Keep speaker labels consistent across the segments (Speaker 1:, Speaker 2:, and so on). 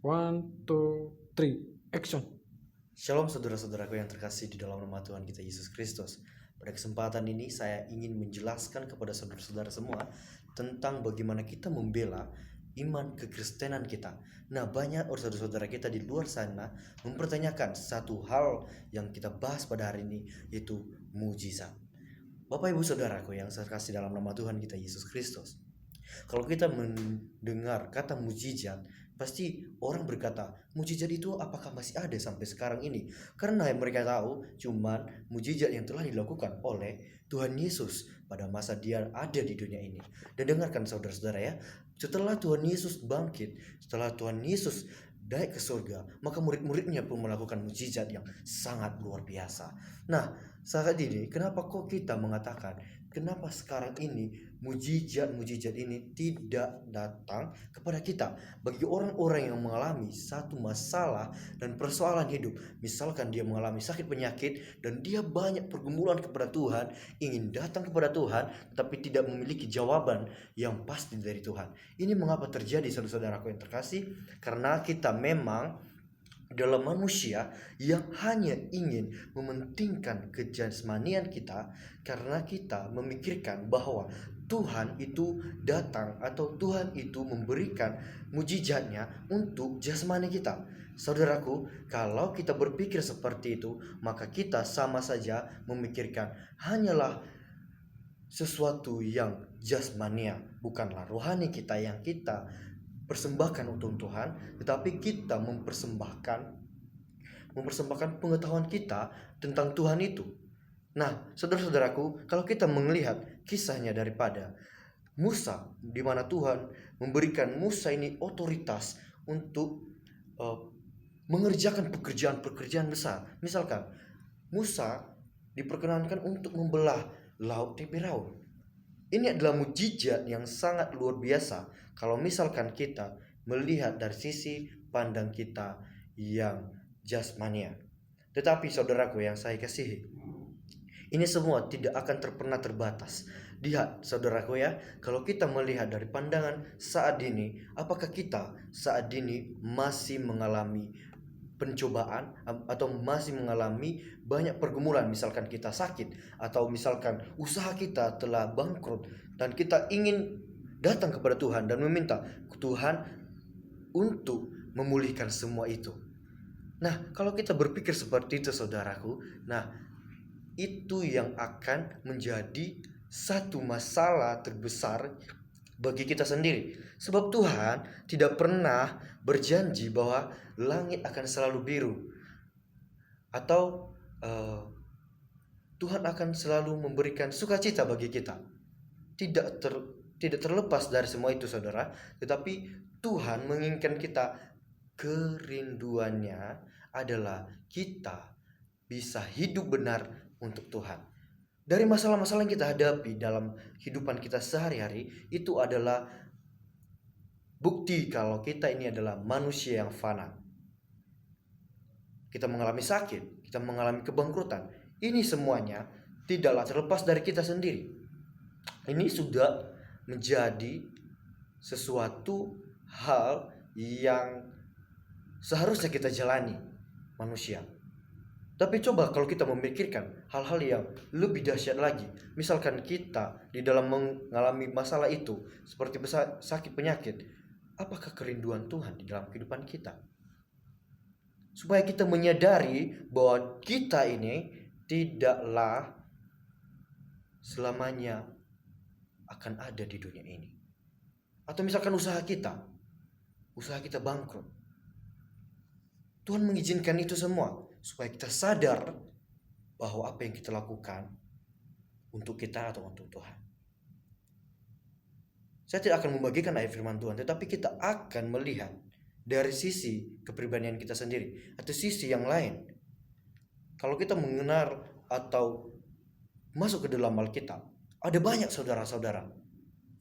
Speaker 1: One, two, three, action.
Speaker 2: Shalom saudara-saudaraku yang terkasih di dalam nama Tuhan kita Yesus Kristus. Pada kesempatan ini saya ingin menjelaskan kepada saudara-saudara semua tentang bagaimana kita membela iman kekristenan kita. Nah, banyak saudara-saudara kita di luar sana mempertanyakan satu hal yang kita bahas pada hari ini, yaitu mujizat. Bapak Ibu Saudaraku yang saya kasih dalam nama Tuhan kita Yesus Kristus. Kalau kita mendengar kata mujizat, pasti orang berkata, mujizat itu apakah masih ada sampai sekarang ini? Karena yang mereka tahu cuman mujizat yang telah dilakukan oleh Tuhan Yesus pada masa dia ada di dunia ini. Dan dengarkan saudara-saudara ya, setelah Tuhan Yesus bangkit, setelah Tuhan Yesus naik ke surga, maka murid-muridnya pun melakukan mujizat yang sangat luar biasa. Nah, saat ini kenapa kok kita mengatakan, kenapa sekarang ini mujizat-mujizat ini tidak datang kepada kita? Bagi orang-orang yang mengalami satu masalah dan persoalan hidup, misalkan dia mengalami sakit penyakit dan dia banyak pergumulan kepada Tuhan, ingin datang kepada Tuhan tetapi tidak memiliki jawaban yang pasti dari Tuhan. Ini mengapa terjadi, saudara-saudaraku yang terkasih? Karena kita memang dalam manusia yang hanya ingin mementingkan kejasmanian kita, karena kita memikirkan bahwa Tuhan itu datang atau Tuhan itu memberikan mujizatnya untuk jasmani kita. Saudaraku, kalau kita berpikir seperti itu, maka kita sama saja memikirkan hanyalah sesuatu yang jasmania, bukanlah rohani kita yang kita persembahkan untuk Tuhan, tetapi kita mempersembahkan pengetahuan kita tentang Tuhan itu. Nah, saudara-saudaraku, kalau kita melihat kisahnya daripada Musa, di mana Tuhan memberikan Musa ini otoritas untuk mengerjakan pekerjaan-pekerjaan besar. Misalkan Musa diperkenankan untuk membelah laut Firaun. Ini adalah mujizat yang sangat luar biasa kalau misalkan kita melihat dari sisi pandang kita yang jasmania. Tetapi saudaraku yang saya kasihi, ini semua tidak akan pernah terbatas. Lihat saudaraku ya, kalau kita melihat dari pandangan saat ini, apakah kita saat ini masih mengalami pencobaan atau masih mengalami banyak pergumulan? Misalkan kita sakit, atau misalkan usaha kita telah bangkrut dan kita ingin datang kepada Tuhan dan meminta Tuhan untuk memulihkan semua itu. Nah, kalau kita berpikir seperti itu saudaraku, nah itu yang akan menjadi satu masalah terbesar bagi kita sendiri. Sebab Tuhan tidak pernah berjanji bahwa langit akan selalu biru, atau Tuhan akan selalu memberikan sukacita bagi kita. Tidak terlepas dari semua itu saudara, tetapi Tuhan menginginkan kita, kerinduannya adalah kita bisa hidup benar untuk Tuhan. Dari masalah-masalah yang kita hadapi dalam kehidupan kita sehari-hari, itu adalah bukti kalau kita ini adalah manusia yang fana. Kita mengalami sakit, kita mengalami kebangkrutan. Ini semuanya tidaklah terlepas dari kita sendiri. Ini sudah menjadi sesuatu hal yang seharusnya kita jalani manusia. Tapi coba kalau kita memikirkan hal-hal yang lebih dahsyat lagi. Misalkan kita di dalam mengalami masalah itu, seperti sakit penyakit, apakah kerinduan Tuhan di dalam kehidupan kita? Supaya kita menyadari bahwa kita ini tidaklah selamanya akan ada di dunia ini. Atau misalkan usaha kita bangkrut, Tuhan mengizinkan itu semua supaya kita sadar bahwa apa yang kita lakukan untuk kita atau untuk Tuhan. Saya tidak akan membagikan ayat firman Tuhan, tetapi kita akan melihat dari sisi kepribadian kita sendiri atau sisi yang lain. Kalau kita mengenal atau masuk ke dalam Alkitab, ada banyak saudara-saudara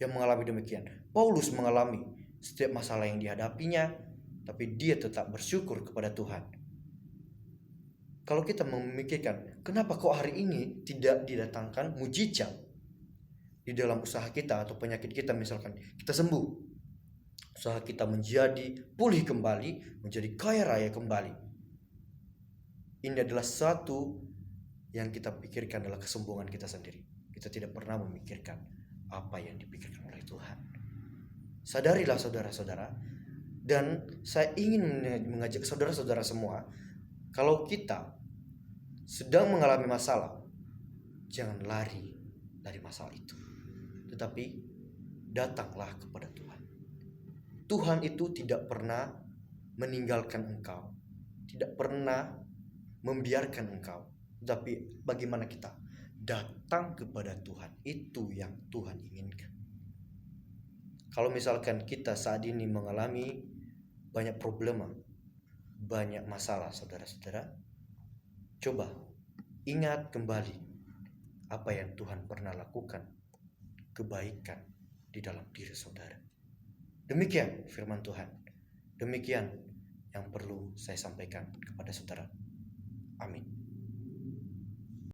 Speaker 2: yang mengalami demikian. Paulus mengalami setiap masalah yang dihadapinya, tapi dia tetap bersyukur kepada Tuhan. Kalau kita memikirkan, kenapa kok hari ini tidak didatangkan mujizat di dalam usaha kita atau penyakit kita, misalkan kita sembuh. usaha kita menjadi pulih kembali, menjadi kaya raya kembali. Ini adalah satu yang kita pikirkan adalah kesombongan kita sendiri. Kita tidak pernah memikirkan apa yang dipikirkan oleh Tuhan. Sadarilah saudara-saudara, dan saya ingin mengajak saudara-saudara semua, kalau kita sedang mengalami masalah, jangan lari dari masalah itu, tetapi datanglah kepada Tuhan. Tuhan itu tidak pernah meninggalkan engkau, tidak pernah membiarkan engkau. Tapi bagaimana kita datang kepada Tuhan, itu yang Tuhan inginkan. Kalau misalkan kita saat ini mengalami banyak problema, banyak masalah, saudara-saudara, coba ingat kembali apa yang Tuhan pernah lakukan, kebaikan di dalam diri saudara. Demikian firman Tuhan. Demikian yang perlu saya sampaikan kepada saudara. Amin.